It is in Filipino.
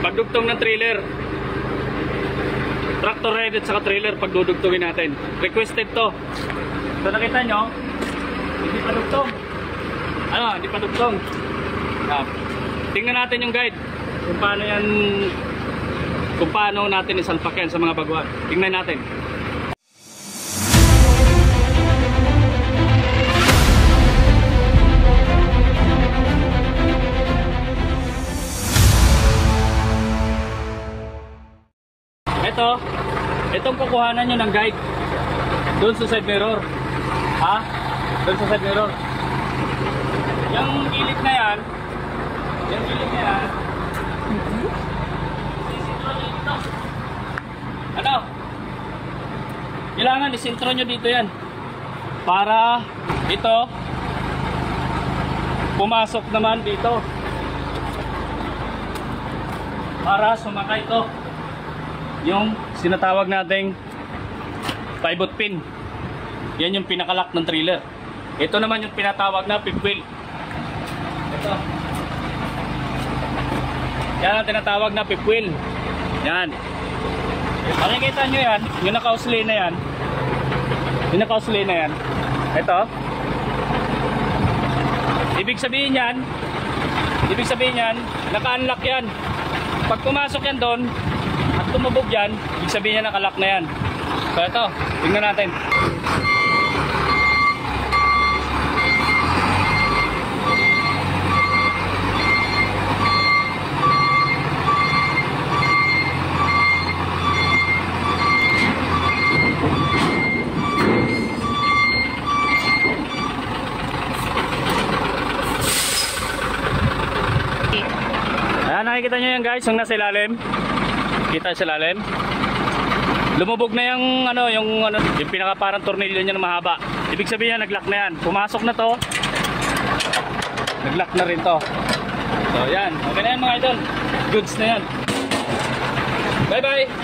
Pagdugtong ng trailer. Tractor head at saka trailer pagdudugtungin natin. Requested to. So nakita nyo, hindi pa dugtong. Ano, hindi pa dugtong. Tingnan natin yung guide. Kung paano yan, kung paano natin isalpak yan sa mga baguhan. Tingnan natin. Itong kukuhanan nyo ng guide doon sa side mirror. Ha? Doon sa side mirror. Yung gilid na yan, isintro nyo dito. Ano? Kailangan isintro nyo dito yan para ito pumasok naman dito para sumakay ito yung sinatawag nating pivot pin. Yan yung pinakalock ng trailer. Ito naman yung pinatawag na fifth wheel. Ito. Yan ang tinatawag na fifth wheel. Yan. Makikita nyo yan, yung naka-usli na yan. Yung naka-usli na yan. Ito. Ibig sabihin yan, naka-unlock yan. Pag pumasok yan doon, at tumubog yan, ibig sabihin niya nakalock na yan. So ito, tingnan natin. Ayan, nakikita nyo yan guys, yung nasa ilalim. Kita sa ilalim. Lumubog na yung yung pinaka parang tornilyo niya na mahaba. Ibig sabihin nag-lock na yan. Pumasok na to. Nag-lock na rin to. So yan, okay na yan mga idol. Goods na yan. Bye bye.